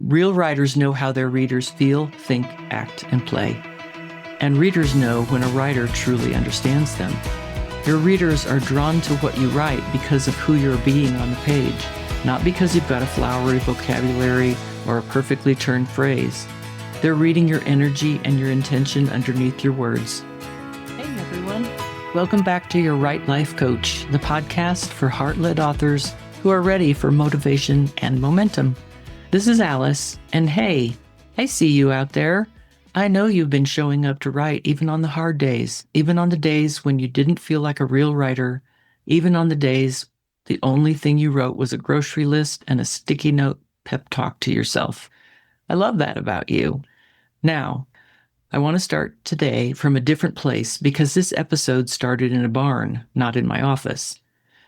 Real writers know how their readers feel, think, act, and play. And readers know when a writer truly understands them. Your readers are drawn to what you write because of who you're being on the page, not because you've got a flowery vocabulary or a perfectly turned phrase. They're reading your energy and your intention underneath your words. Hey everyone, welcome back to Your Write Life Coach, the podcast for heart-led authors who are ready for motivation and momentum. This is Alice, and hey, I see you out there. I know you've been showing up to write even on the hard days, even on the days when you didn't feel like a real writer, even on the days the only thing you wrote was a grocery list and a sticky note pep talk to yourself. I love that about you. Now, I want to start today from a different place because this episode started in a barn, not in my office.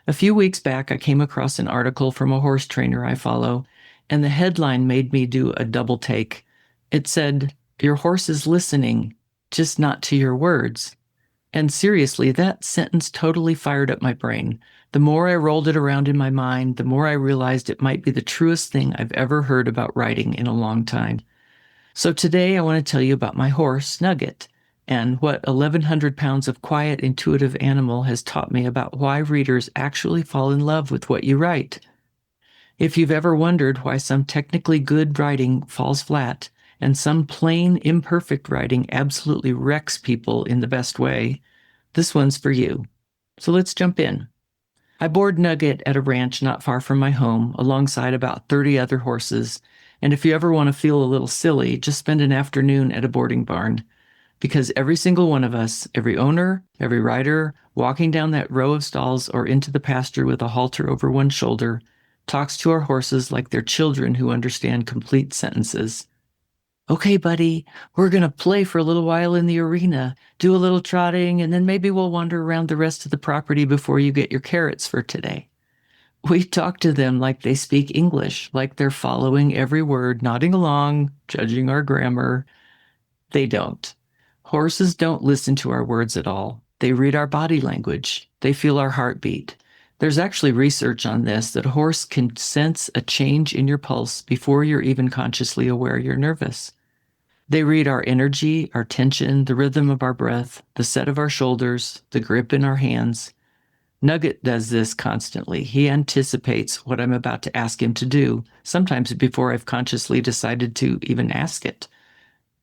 A few weeks back, I came across an article from a horse trainer I follow, and the headline made me do a double take. It said, "Your horse is listening, just not to your words." And seriously, that sentence totally fired up my brain. The more I rolled it around in my mind, the more I realized it might be the truest thing I've ever heard about writing in a long time. So today I want to tell you about my horse, Nugget, and what 1,100 pounds of quiet, intuitive animal has taught me about why readers actually fall in love with what you write. If you've ever wondered why some technically good writing falls flat and some plain, imperfect writing absolutely wrecks people in the best way, this one's for you. So let's jump in. I board Nugget at a ranch not far from my home, alongside about 30 other horses, and if you ever want to feel a little silly, just spend an afternoon at a boarding barn. Because every single one of us, every owner, every rider, walking down that row of stalls or into the pasture with a halter over one shoulder, talks to our horses like they're children who understand complete sentences. "Okay, buddy, we're going to play for a little while in the arena, do a little trotting, and then maybe we'll wander around the rest of the property before you get your carrots for today." We talk to them like they speak English, like they're following every word, nodding along, judging our grammar. They don't. Horses don't listen to our words at all. They read our body language. They feel our heartbeat. There's actually research on this that a horse can sense a change in your pulse before you're even consciously aware you're nervous. They read our energy, our tension, the rhythm of our breath, the set of our shoulders, the grip in our hands. Nugget does this constantly. He anticipates what I'm about to ask him to do, sometimes before I've consciously decided to even ask it.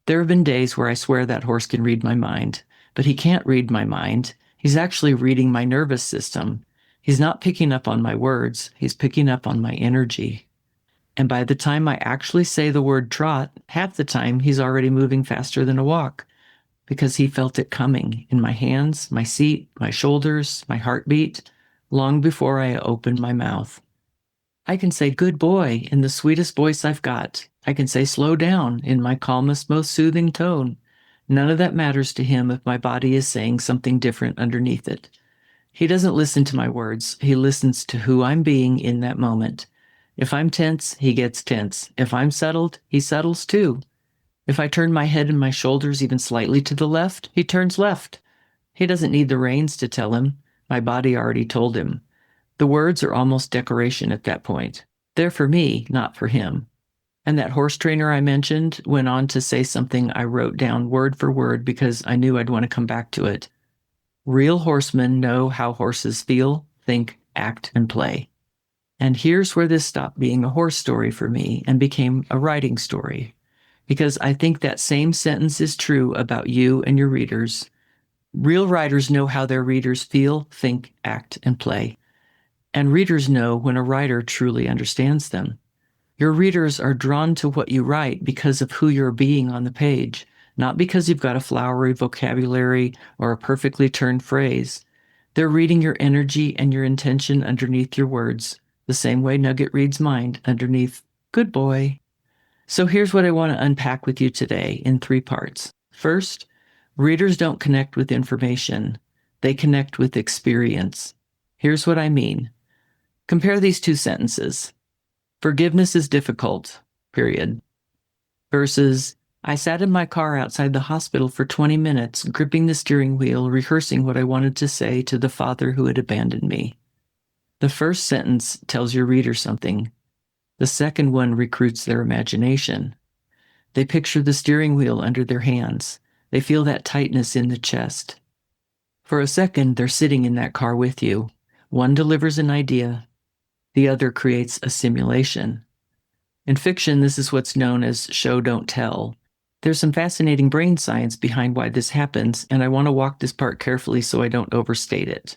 There have been days where I swear that horse can read my mind, but he can't read my mind. He's actually reading my nervous system. He's not picking up on my words. He's picking up on my energy. And by the time I actually say the word trot, half the time he's already moving faster than a walk because he felt it coming in my hands, my seat, my shoulders, my heartbeat, long before I opened my mouth. I can say "good boy" in the sweetest voice I've got. I can say "slow down" in my calmest, most soothing tone. None of that matters to him if my body is saying something different underneath it. He doesn't listen to my words. He listens to who I'm being in that moment. If I'm tense, he gets tense. If I'm settled, he settles too. If I turn my head and my shoulders even slightly to the left, he turns left. He doesn't need the reins to tell him. My body already told him. The words are almost decoration at that point. They're for me, not for him. And that horse trainer I mentioned went on to say something I wrote down word for word because I knew I'd want to come back to it. Real horsemen know how horses feel, think, act, and play. And here's where this stopped being a horse story for me and became a writing story. Because I think that same sentence is true about you and your readers. Real writers know how their readers feel, think, act, and play. And readers know when a writer truly understands them. Your readers are drawn to what you write because of who you're being on the page, not because you've got a flowery vocabulary or a perfectly turned phrase. They're reading your energy and your intention underneath your words, the same way Nugget reads mine underneath "good boy." So here's what I want to unpack with you today in 3 parts. First, readers don't connect with information. They connect with experience. Here's what I mean. Compare these 2 sentences. "Forgiveness is difficult, period," versus "I sat in my car outside the hospital for 20 minutes, gripping the steering wheel, rehearsing what I wanted to say to the father who had abandoned me." The first sentence tells your reader something. The second one recruits their imagination. They picture the steering wheel under their hands. They feel that tightness in the chest. For a second, they're sitting in that car with you. One delivers an idea, the other creates a simulation. In fiction, this is what's known as show don't tell. There's some fascinating brain science behind why this happens, and I want to walk this part carefully so I don't overstate it.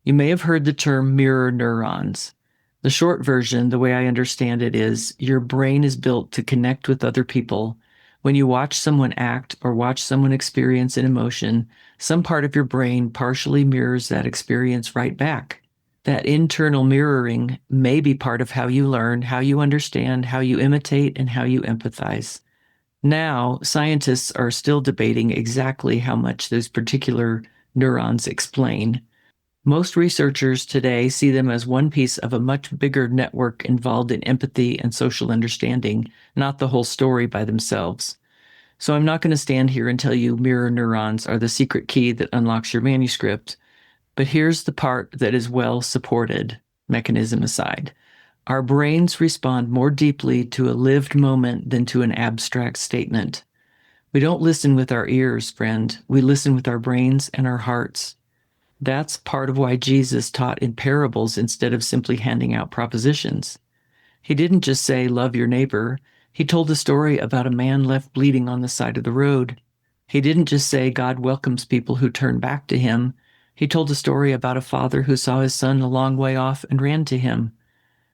You may have heard the term mirror neurons. The short version, the way I understand it, is your brain is built to connect with other people. When you watch someone act or watch someone experience an emotion, some part of your brain partially mirrors that experience right back. That internal mirroring may be part of how you learn, how you understand, how you imitate, and how you empathize. Now, scientists are still debating exactly how much those particular neurons explain. Most researchers today see them as one piece of a much bigger network involved in empathy and social understanding, not the whole story by themselves. So I'm not going to stand here and tell you mirror neurons are the secret key that unlocks your manuscript, but here's the part that is well supported, mechanism aside. Our brains respond more deeply to a lived moment than to an abstract statement. We don't listen with our ears, friend. We listen with our brains and our hearts. That's part of why Jesus taught in parables instead of simply handing out propositions. He didn't just say, love your neighbor. He told a story about a man left bleeding on the side of the road. He didn't just say God welcomes people who turn back to him. He told a story about a father who saw his son a long way off and ran to him.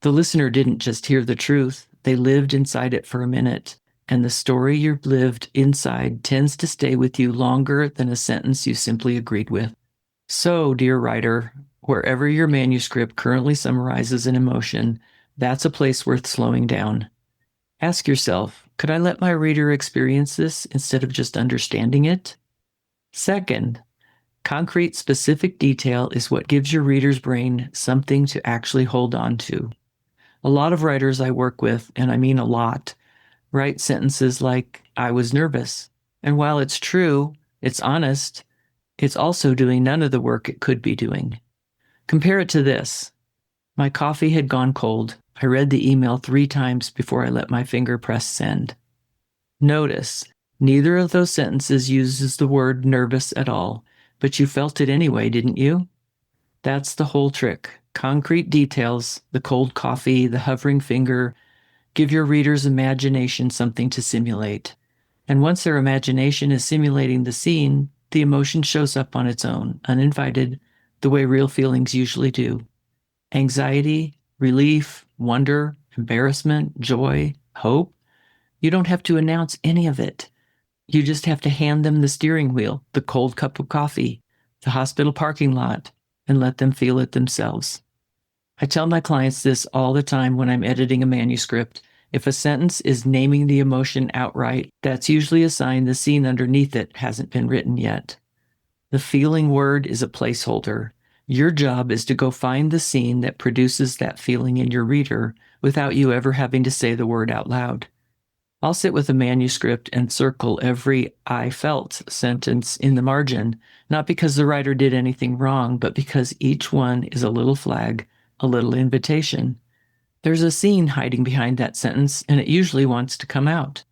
The listener didn't just hear the truth. They lived inside it for a minute. And the story you've lived inside tends to stay with you longer than a sentence you simply agreed with. So, dear writer, wherever your manuscript currently summarizes an emotion, that's a place worth slowing down. Ask yourself, could I let my reader experience this instead of just understanding it? Second, concrete, specific detail is what gives your reader's brain something to actually hold on to. A lot of writers I work with, and I mean a lot, write sentences like, I was nervous. And while it's true, it's honest, it's also doing none of the work it could be doing. Compare it to this. My coffee had gone cold. I read the email 3 times before I let my finger press send. Notice, neither of those sentences uses the word nervous at all, but you felt it anyway, didn't you? That's the whole trick. Concrete details, the cold coffee, the hovering finger, give your reader's imagination something to simulate. And once their imagination is simulating the scene, the emotion shows up on its own, uninvited, the way real feelings usually do. Anxiety, relief, wonder, embarrassment, joy, hope. You don't have to announce any of it. You just have to hand them the steering wheel, the cold cup of coffee, the hospital parking lot, and let them feel it themselves. I tell my clients this all the time when I'm editing a manuscript. If a sentence is naming the emotion outright, that's usually a sign the scene underneath it hasn't been written yet. The feeling word is a placeholder. Your job is to go find the scene that produces that feeling in your reader without you ever having to say the word out loud. I'll sit with a manuscript and circle every I felt sentence in the margin, not because the writer did anything wrong, but because each one is a little flag, a little invitation. There's a scene hiding behind that sentence, and it usually wants to come out.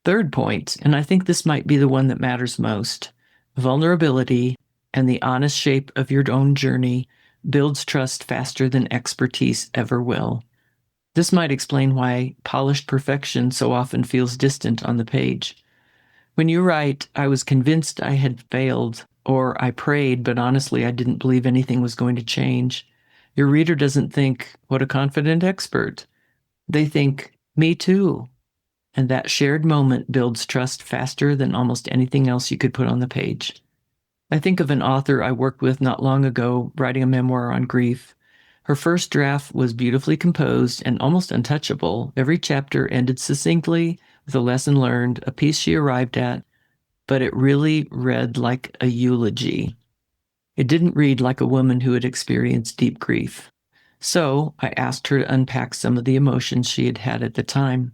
Third point, and I think this might be the one that matters most, vulnerability and the honest shape of your own journey builds trust faster than expertise ever will. This might explain why polished perfection so often feels distant on the page. When you write, I was convinced I had failed, or I prayed, but honestly I didn't believe anything was going to change, your reader doesn't think, what a confident expert. They think, me too. And that shared moment builds trust faster than almost anything else you could put on the page. I think of an author I worked with not long ago writing a memoir on grief. Her first draft was beautifully composed and almost untouchable. Every chapter ended succinctly with a lesson learned, a piece she arrived at, but it really read like a eulogy. It didn't read like a woman who had experienced deep grief. So I asked her to unpack some of the emotions she had had at the time.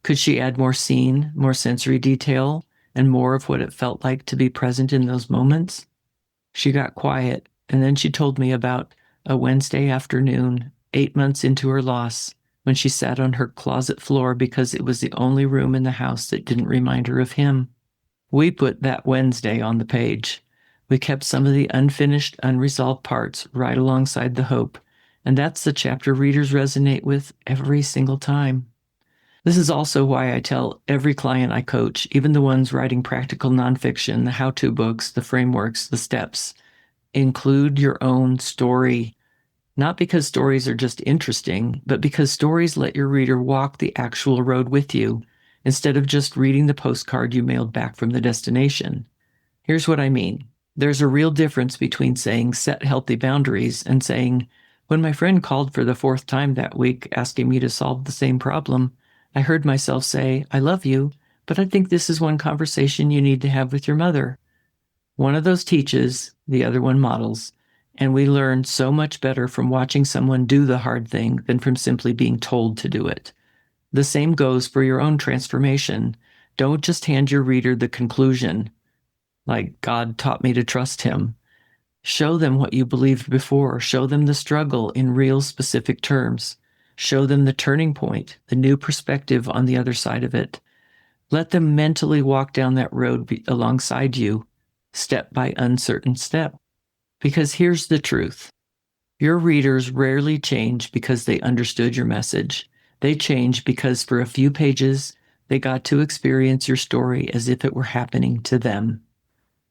Could she add more scene, more sensory detail, and more of what it felt like to be present in those moments? She got quiet, and then she told me about a Wednesday afternoon, 8 months into her loss. when she sat on her closet floor because it was the only room in the house that didn't remind her of him. We put that Wednesday on the page. We kept some of the unfinished, unresolved parts right alongside the hope, and that's the chapter readers resonate with every single time. This is also why I tell every client I coach, even the ones writing practical nonfiction, the how-to books, the frameworks, the steps, include your own story. Not because stories are just interesting, but because stories let your reader walk the actual road with you, instead of just reading the postcard you mailed back from the destination. Here's what I mean. There's a real difference between saying set healthy boundaries and saying, when my friend called for the 4th time that week asking me to solve the same problem, I heard myself say, I love you, but I think this is one conversation you need to have with your mother. One of those teaches, the other one models, and we learn so much better from watching someone do the hard thing than from simply being told to do it. The same goes for your own transformation. Don't just hand your reader the conclusion, like God taught me to trust him. Show them what you believed before. Show them the struggle in real specific terms. Show them the turning point, the new perspective on the other side of it. Let them mentally walk down that road alongside you, step by uncertain step. Because here's the truth. Your readers rarely change because they understood your message. They change because for a few pages, they got to experience your story as if it were happening to them.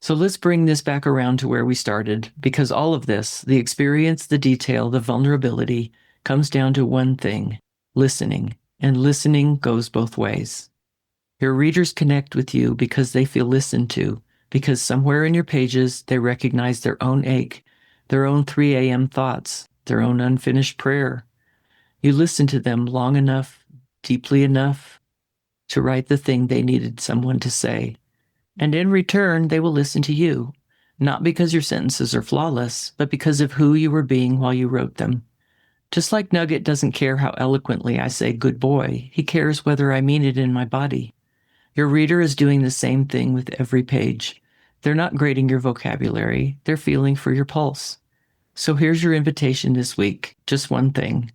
So let's bring this back around to where we started, because all of this, the experience, the detail, the vulnerability, comes down to one thing, listening. And listening goes both ways. Your readers connect with you because they feel listened to, because somewhere in your pages they recognize their own ache, their own 3 a.m. thoughts, their own unfinished prayer. You listen to them long enough, deeply enough, to write the thing they needed someone to say. And in return, they will listen to you, not because your sentences are flawless, but because of who you were being while you wrote them. Just like Nugget doesn't care how eloquently I say good boy, he cares whether I mean it in my body. Your reader is doing the same thing with every page. They're not grading your vocabulary, they're feeling for your pulse. So here's your invitation this week, just one thing.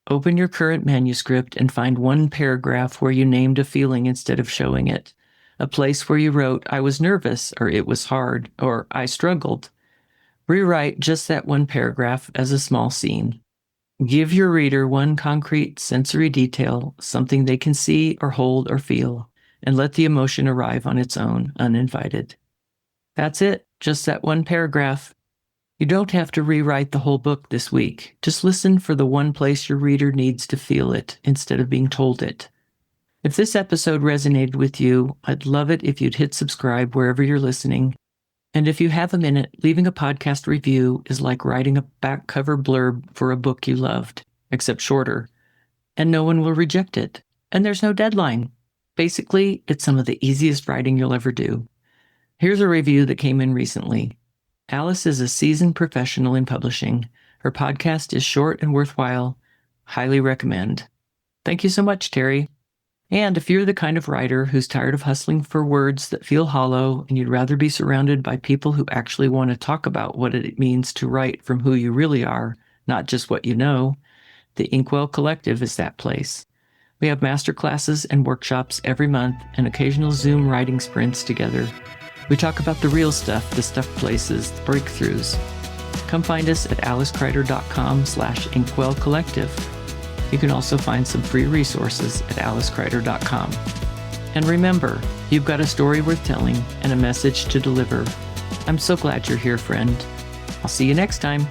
Open your current manuscript and find one paragraph where you named a feeling instead of showing it. A place where you wrote, I was nervous, or it was hard, or I struggled. Rewrite just that one paragraph as a small scene. Give your reader one concrete sensory detail, something they can see or hold or feel, and let the emotion arrive on its own, uninvited. That's it, just that one paragraph. You don't have to rewrite the whole book this week. Just listen for the one place your reader needs to feel it instead of being told it. If this episode resonated with you, I'd love it if you'd hit subscribe wherever you're listening. And if you have a minute, leaving a podcast review is like writing a back cover blurb for a book you loved, except shorter. And no one will reject it. And there's no deadline. Basically, it's some of the easiest writing you'll ever do. Here's a review that came in recently. Alice is a seasoned professional in publishing. Her podcast is short and worthwhile. Highly recommend. Thank you so much, Terry. And if you're the kind of writer who's tired of hustling for words that feel hollow and you'd rather be surrounded by people who actually want to talk about what it means to write from who you really are, not just what you know, the Inkwell Collective is that place. We have masterclasses and workshops every month and occasional Zoom writing sprints together. We talk about the real stuff, the stuff places, the breakthroughs. Come find us at alicekreider.com/Inkwell Collective. You can also find some free resources at alicekreider.com. And remember, you've got a story worth telling and a message to deliver. I'm so glad you're here, friend. I'll see you next time.